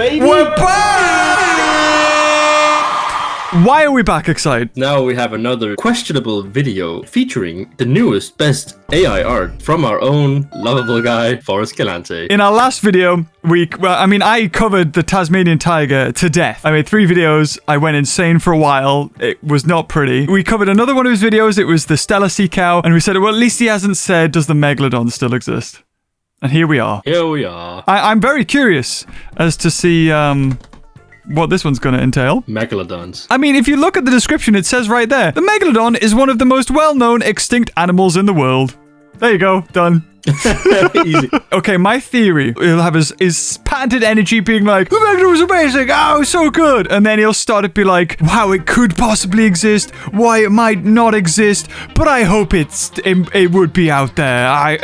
baby! We're back! Why are we back, Exide? Now we have another questionable video featuring the newest, best AI art from our own lovable guy, Forrest Galante. In our last video, I covered the Tasmanian tiger to death. I made 3 videos. I went insane for a while. It was not pretty. We covered another one of his videos. It was the Stellar sea cow. And we said, well, at least he hasn't said, does the megalodon still exist? And here we are. Here we are. I'm very curious as to see what this one's going to entail. Megalodons. I mean, if you look at the description, it says right there, the megalodon is one of the most well-known extinct animals in the world. There you go. Done. Easy. Okay, my theory, he'll have his patented energy being like, the megalodon was amazing, oh, so good. And then he'll start to be like, wow, it could possibly exist, why it might not exist, but I hope it would be out there.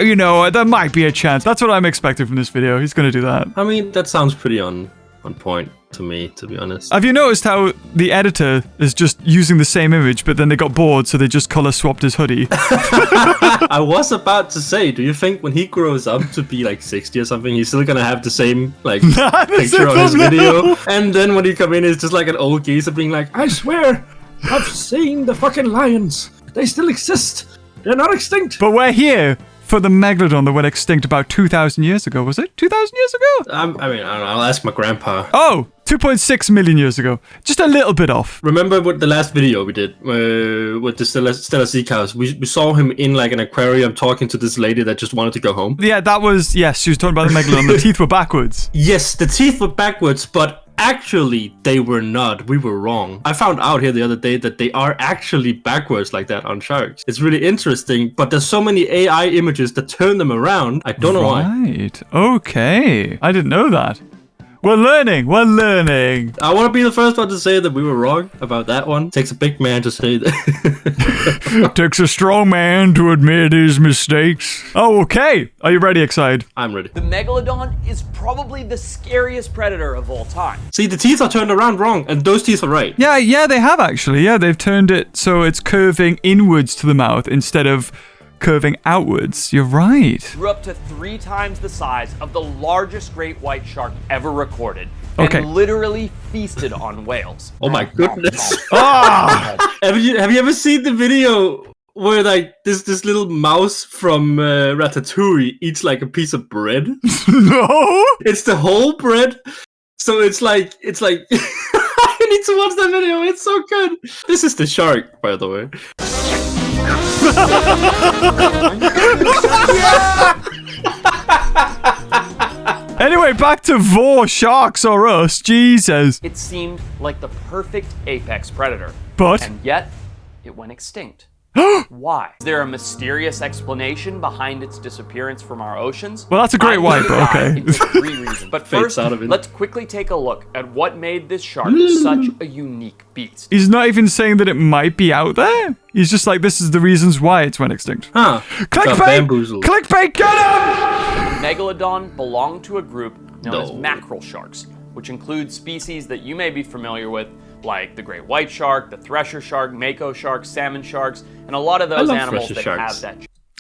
There might be a chance. That's what I'm expecting from this video. He's gonna do that. I mean, that sounds pretty on point to me, to be honest. Have you noticed how the editor is just using the same image, but then they got bored, so they just color swapped his hoodie? I was about to say, do you think when he grows up to be like 60 or something, he's still gonna have the same picture on his video? And then when he come in, it's just like an old geezer being like, I swear, I've seen the fucking lions. They still exist. They're not extinct. But we're here for the megalodon that went extinct about 2,000 years ago. Was it 2,000 years ago? I don't know. I'll ask my grandpa. Oh, 2.6 million years ago. Just a little bit off. Remember what the last video we did with the Stellar sea cows? We saw him in like an aquarium talking to this lady that just wanted to go home. Yeah, yes, she was talking about the megalodon. The teeth were backwards. Yes, the teeth were backwards, but actually, they were not. We were wrong. I found out here the other day that they are actually backwards like that on sharks. It's really interesting, but there's so many AI images that turn them around. I don't know why. Right. Okay. I didn't know that. We're learning. I want to be the first one to say that we were wrong about that one. It takes a big man to say that. Takes a strong man to admit his mistakes. Oh, okay. Are you ready, Exide? I'm ready. The megalodon is probably the scariest predator of all time. See, the teeth are turned around wrong, and those teeth are right. Yeah, they have actually. Yeah, they've turned it so it's curving inwards to the mouth instead of curving outwards. You're right. Grew up to 3 times the size of the largest great white shark ever recorded. Okay. And literally feasted on whales. Oh my goodness. Ah! Have you ever seen the video where like this little mouse from Ratatouille eats like a piece of bread? No. It's the whole bread. So it's like you need to watch that video. It's so good. This is the shark, by the way. Anyway, back to Vor, sharks or us. Jesus. It seemed like the perfect apex predator. But And yet, it went extinct. Why? Is there a mysterious explanation behind its disappearance from our oceans? Well, that's a great white, but okay. Into 3 reasons. But first, out of it. let's quickly take a look at what made this shark such a unique beast. He's not even saying that it might be out there. He's just like, this is the reasons why it's went extinct. Huh. Got bamboozled. Clickbait, get him! Megalodon belonged to a group known as mackerel sharks, which includes species that you may be familiar with, like the great white shark, the thresher shark, mako sharks, salmon sharks, and a lot of those animals that have that.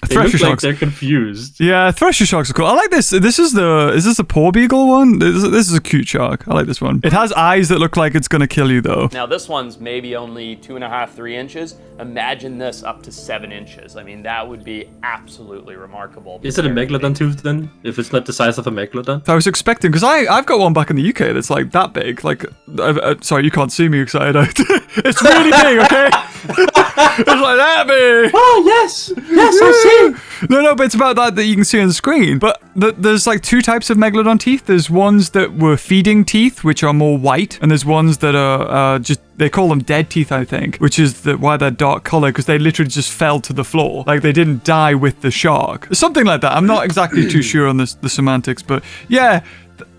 They look like they're confused. Yeah, thresher sharks are cool. I like this. Is this a poor beagle one? This is a cute shark. I like this one. It has eyes that look like it's gonna kill you though. Now this one's maybe only 2.5, 3 inches. Imagine this up to 7 inches. I mean, that would be absolutely remarkable. Is it a megalodon tooth then? If it's not the size of a megalodon? I was expecting, because I've got one back in the UK that's like that big. Like, sorry, you can't see me excited. It's really big, okay? It's like that big. Oh yes, I see. No, but it's about that you can see on the screen. But there's like 2 types of megalodon teeth. There's ones that were feeding teeth, which are more white, and there's ones that are just, they call them dead teeth, I think, which is why they're dark color, because they literally just fell to the floor. Like they didn't die with the shark. Something like that. I'm not exactly too sure on the semantics, but yeah.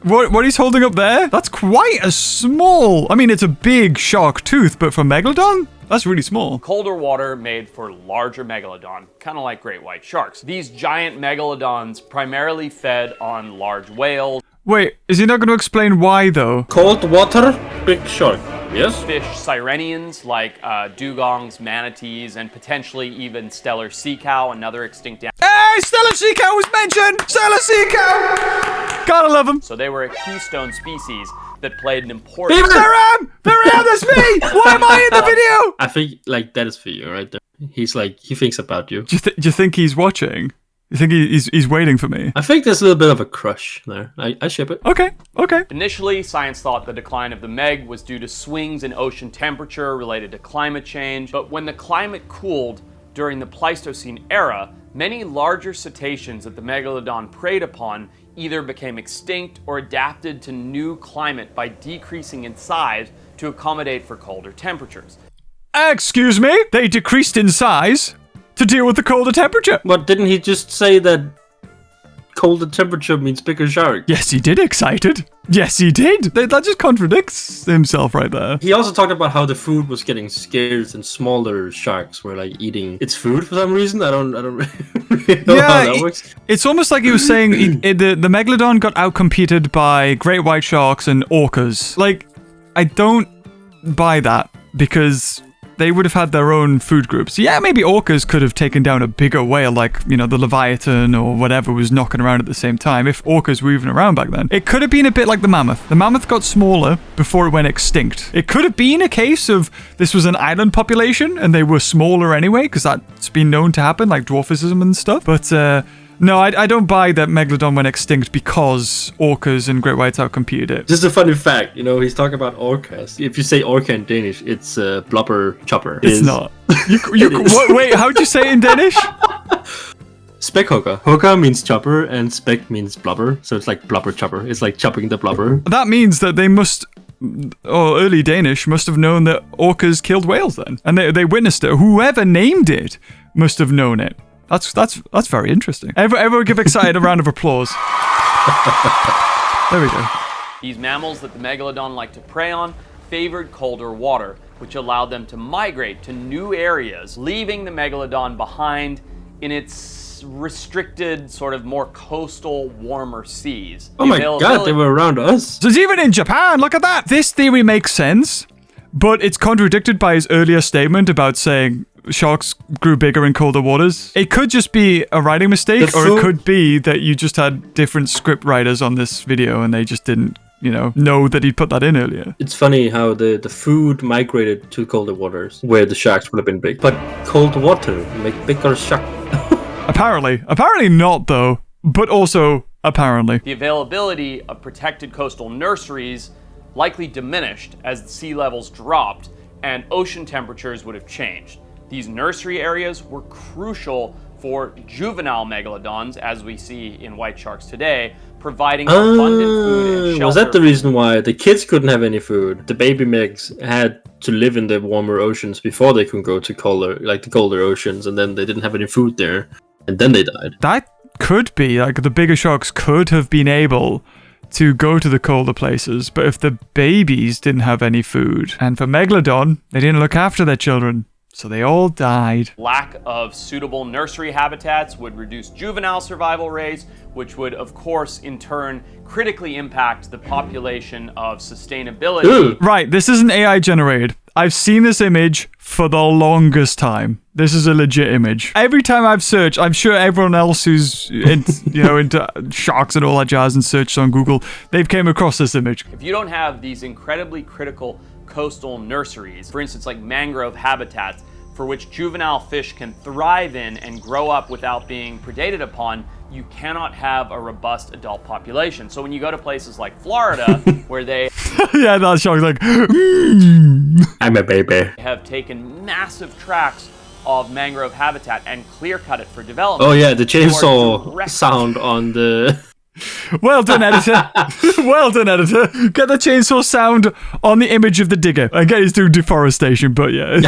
What he's holding up there? That's quite a small... I mean, it's a big shark tooth, but for megalodon, that's really small. Colder water made for larger megalodon, kind of like great white sharks. These giant megalodons primarily fed on large whales. Wait, is he not going to explain why, though? Cold water, big shark. Yes. Fish sirenians like dugongs, manatees, and potentially even stellar sea cow, another extinct animal. Hey, stellar sea cow was mentioned! Stellar sea cow! Gotta love him. So they were a keystone species that played an important... There I am! That's me! Why am I in the video? I think like that is for you right there. He's like, he thinks about you. Do you think he's watching? You think he's waiting for me? I think there's a little bit of a crush there. I ship it. Okay. Initially, science thought the decline of the Meg was due to swings in ocean temperature related to climate change, but when the climate cooled during the Pleistocene era, many larger cetaceans that the megalodon preyed upon either became extinct or adapted to new climate by decreasing in size to accommodate for colder temperatures. Excuse me? They decreased in size to deal with the colder temperature. But didn't he just say that colder temperature means bigger shark? Yes, he did, excited. Yes, he did. That just contradicts himself right there. He also talked about how the food was getting scarce and smaller sharks were like eating its food for some reason. I don't really know how that works. It's almost like he was saying the megalodon got outcompeted by great white sharks and orcas. Like, I don't buy that because they would have had their own food groups. Yeah, maybe orcas could have taken down a bigger whale like, the Leviathan or whatever was knocking around at the same time, if orcas were even around back then. It could have been a bit like the mammoth. The mammoth got smaller before it went extinct. It could have been a case of this was an island population and they were smaller anyway, because that's been known to happen, like dwarfism and stuff. But, no, I don't buy that Megalodon went extinct because orcas and great whites outcompeted it. Just a funny fact, he's talking about orcas. If you say orca in Danish, it's blubber chopper. It's not. Wait, how'd you say it in Danish? Spækhugger. Hugger means chopper and spæk means blubber. So it's like blubber chopper. It's like chopping the blubber. That means that they must... early Danish must have known that orcas killed whales then. And they witnessed it. Whoever named it must have known it. That's very interesting. Everyone give excited a round of applause. There we go. These mammals that the megalodon liked to prey on favored colder water, which allowed them to migrate to new areas, leaving the megalodon behind in its restricted, sort of more coastal, warmer seas. Oh my god, they were around us. So it's even in Japan, look at that! This theory makes sense, but it's contradicted by his earlier statement about saying sharks grew bigger in colder waters. It could just be a writing mistake, or it could be that you just had different script writers on this video and they just didn't, know that he'd put that in earlier. It's funny how the food migrated to colder waters, where the sharks would have been big. But cold water make bigger shark. Apparently not though, but also apparently. The availability of protected coastal nurseries likely diminished as the sea levels dropped and ocean temperatures would have changed. These nursery areas were crucial for juvenile megalodons, as we see in white sharks today, providing abundant food and shelter. Was that the reason why the kids couldn't have any food? The baby megs had to live in the warmer oceans before they could go to the colder oceans, and then they didn't have any food there, and then they died. That could be, like, the bigger sharks could have been able to go to the colder places, but if the babies didn't have any food, and for Megalodon, they didn't look after their children, so they all died. Lack of suitable nursery habitats would reduce juvenile survival rates, which would, of course, in turn, critically impact the population of sustainability. Ooh. Right, this isn't AI generated. I've seen this image for the longest time. This is a legit image. Every time I've searched, I'm sure everyone else who's into sharks and all that jazz and searched on Google, they've came across this image. If you don't have these incredibly critical coastal nurseries, for instance, like mangrove habitats, for which juvenile fish can thrive in and grow up without being predated upon, you cannot have a robust adult population. So when you go to places like Florida, where they yeah, that shark's like, I'm a baby. have taken massive tracts of mangrove habitat and clear cut it for development. Oh yeah, the chainsaw sound on the... Well done, editor. Well done, editor. Get the chainsaw sound on the image of the digger. I get he's doing deforestation, but yeah.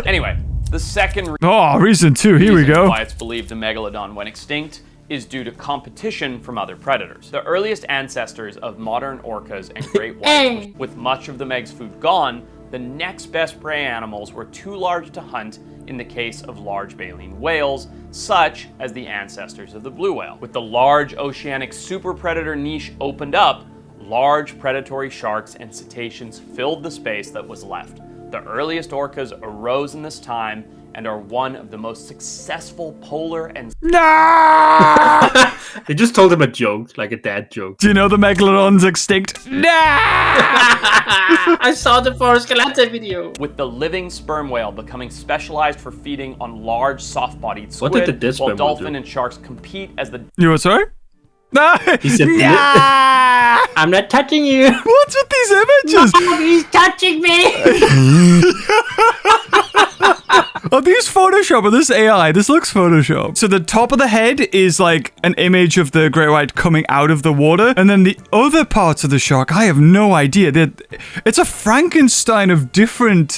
Anyway, the second reason 2. Here we go. Why it's believed the megalodon went extinct is due to competition from other predators. The earliest ancestors of modern orcas and great whites, with much of the meg's food gone, the next best prey animals were too large to hunt in the case of large baleen whales, such as the ancestors of the blue whale. With the large oceanic super predator niche opened up, large predatory sharks and cetaceans filled the space that was left. The earliest orcas arose in this time and are one of the most successful polar and... No! They just told him a joke, like a dad joke. Do you know the megalodon's extinct? No! I saw the Forrest Galante video. With the living sperm whale becoming specialized for feeding on large soft-bodied What did the squid, dead while sperm whale dolphin do? and sharks compete as the... You what, sorry? No! He said, Nah! I'm not touching you. What's with these images? He's touching me. Are these Photoshop or this AI? This looks Photoshop. So the top of the head is like an image of the great white coming out of the water. And then the other parts of the shark, I have no idea. It's a Frankenstein of different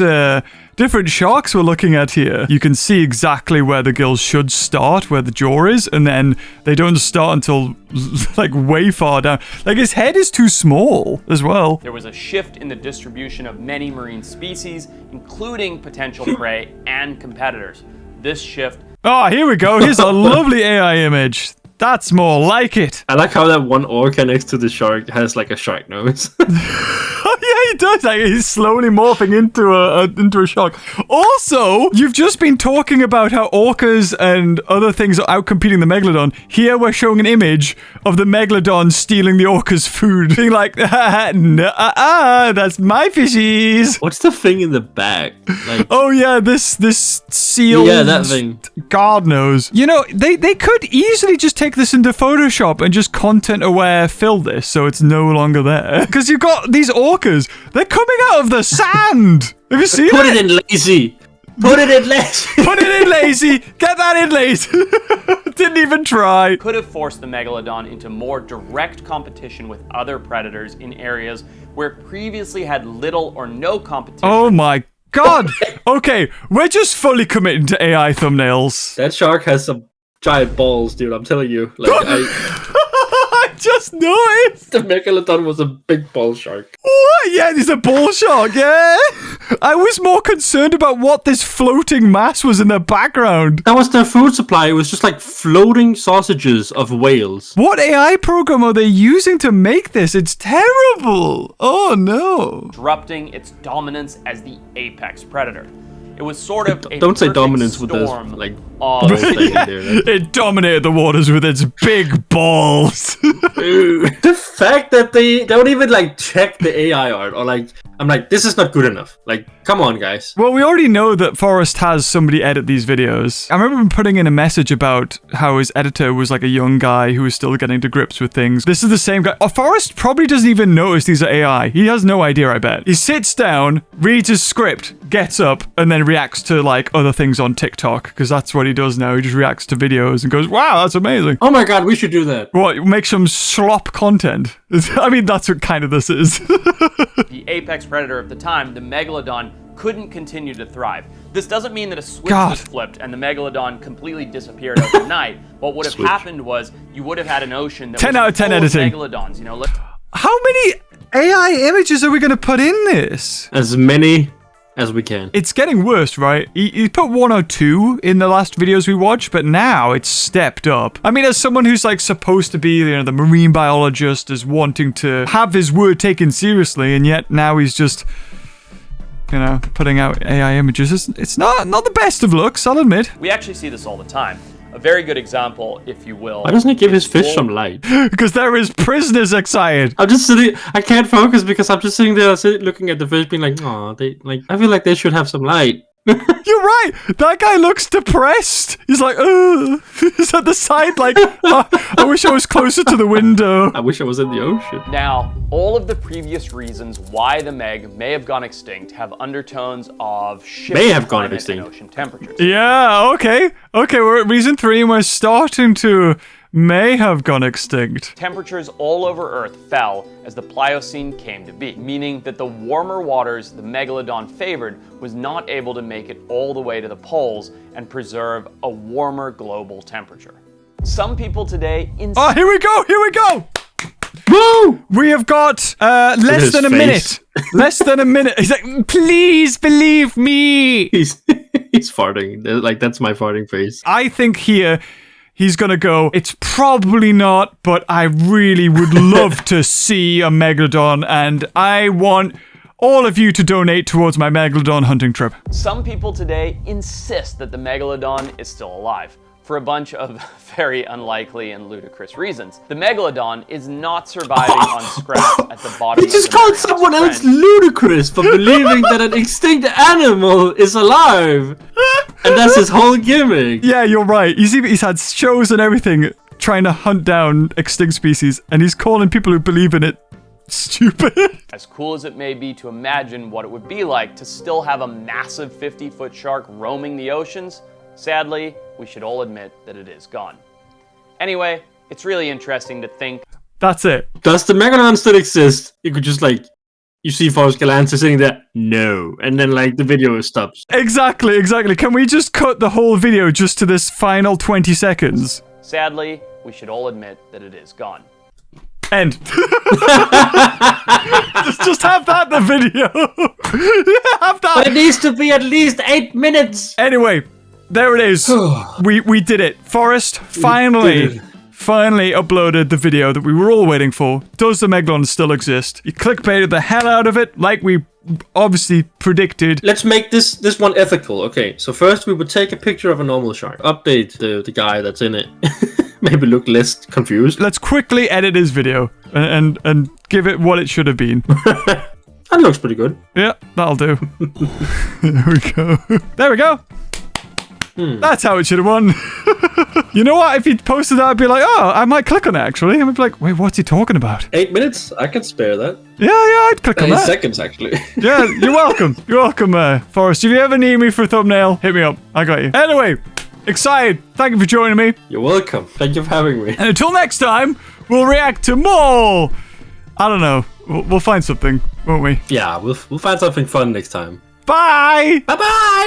sharks we're looking at here. You can see exactly where the gills should start, where the jaw is, and then they don't start until like way far down. Like his head is too small as well. There was a shift in the distribution of many marine species, including potential prey and competitors. This shift... Oh, here we go. Here's a lovely AI image. That's more like it. I like how that one orca next to the shark has like a shark nose. Oh yeah, he does. Like, he's slowly morphing into a shark. Also, you've just been talking about how orcas and other things are outcompeting the megalodon. Here we're showing an image of the megalodon stealing the orca's food, being like, that's my fishies. What's the thing in the back? Like, Oh yeah, this seal. yeah, that thing. God knows. You know, they could easily just take this into Photoshop and just content-aware fill this so it's no longer there. Because you've got these orcas. They're coming out of the sand. Have you seen Put it? it in lazy. Put it in lazy. Put it in lazy. Get that in lazy. Didn't even try. could have forced the megalodon into more direct competition with other predators in areas where it previously had little or no competition. Oh my God. Okay, we're just fully committing to AI thumbnails. That shark has some giant balls, dude. I'm telling you. Like, I just noticed. the megalodon was a big ball shark. What? Yeah, he's a bull shark, yeah? I was more concerned about what this floating mass was in the background. That was their food supply. It was just like floating sausages of whales. What AI program are they using to make this? It's terrible. Oh no. Disrupting its dominance as the apex predator. It was sort of a Don't say perfect dominance with this, storm like, of balls thing in there. Like, It dominated the waters with its big balls. the fact that they don't even like check the AI art or like, I'm like, this is not good enough. Like, come on, guys. Well, we already know that Forrest has somebody edit these videos. I remember him putting in a message about how his editor was like a young guy who was still getting to grips with things. This is the same guy. Oh, Forrest probably doesn't even notice these are AI. He has no idea, I bet. He sits down, reads his script, gets up, and then reacts to like other things on TikTok, because that's what he does now. He just reacts to videos and goes, wow, that's amazing. Oh my god, we should do that. What, make some slop content? I mean, that's what kind of this is. the apex predator of the time, the megalodon couldn't continue to thrive. This doesn't mean that a switch was flipped and the megalodon completely disappeared overnight. What would have happened was you would have had an ocean that 10 was out of 10 full editing. megalodons. You know, How many AI images are we going to put in this? As many as we can. It's getting worse, right? He put 1 or 2 in the last videos we watched, but now it's stepped up. I mean, as someone who's like supposed to be, you know, the marine biologist, is wanting to have his word taken seriously, and yet now he's just, you know, putting out AI images. It's not the best of looks, I'll admit. we actually see this all the time. A very good example, if you will. Why doesn't he give his fish some light? Because there is prisoners excited. I'm just sitting, I can't focus because I'm just sitting there looking at the fish being like, oh, they like, I feel like they should have some light. You're right. That guy looks depressed. He's like, ugh. He's at the side like, oh, I wish I was closer to the window. I wish I was in the ocean. Now, all of the previous reasons why the Meg may have gone extinct have undertones of shifting climate and ocean temperatures. Yeah, okay. Okay, we're at reason 3 and we're starting to may have gone extinct. Temperatures all over Earth fell as the Pliocene came to be, meaning that the warmer waters the megalodon favored was not able to make it all the way to the poles and preserve a warmer global temperature. Some people today Oh, here we go! Woo! We have got less than a minute. Less than a minute. He's like, please believe me. He's farting. Like, that's my farting face. I think here he's gonna go, it's probably not, but I really would love to see a Megalodon, and I want all of you to donate towards my Megalodon hunting trip. Some people today insist that the Megalodon is still alive, for a bunch of very unlikely and ludicrous reasons. The Megalodon is not surviving on scraps at the bottom He of just the called Mariana someone else Trench. ludicrous for believing that an extinct animal is alive. And that's his whole gimmick. Yeah, you're right. He's had shows and everything trying to hunt down extinct species, and he's calling people who believe in it stupid. As cool as it may be to imagine what it would be like to still have a massive 50-foot shark roaming the oceans, sadly, we should all admit that it is gone. Anyway, it's really interesting to think. That's it. Does the Megalodon still exist? You could just like, you see Forrest Galante sitting there, no. And then like the video stops. Exactly. Can we just cut the whole video just to this final 20 seconds? Sadly, we should all admit that it is gone. End. just have that in the video. Have that. But it needs to be at least 8 minutes. Anyway, there it is. we did it. Forrest finally uploaded the video that we were all waiting for. Does the Megalodon still exist? He clickbaited the hell out of it, like we obviously predicted. Let's make this one ethical. Okay, so first we would take a picture of a normal shark. Update the guy that's in it. Maybe look less confused. Let's quickly edit his video and give it what it should have been. That looks pretty good. Yeah, that'll do. There we go. That's how it should have won. You know what? If he'd posted that, I'd be like, oh, I might click on it, actually. And I'd be like, wait, what's he talking about? 8 minutes? I could spare that. Yeah, I'd click on 8 that. seconds, actually. Yeah, you're welcome. You're welcome, Forrest. If you ever need me for a thumbnail, hit me up. I got you. Anyway, excited. Thank you for joining me. You're welcome. Thank you for having me. And until next time, we'll react to more. I don't know. We'll find something, won't we? Yeah, we'll find something fun next time. Bye. Bye-bye.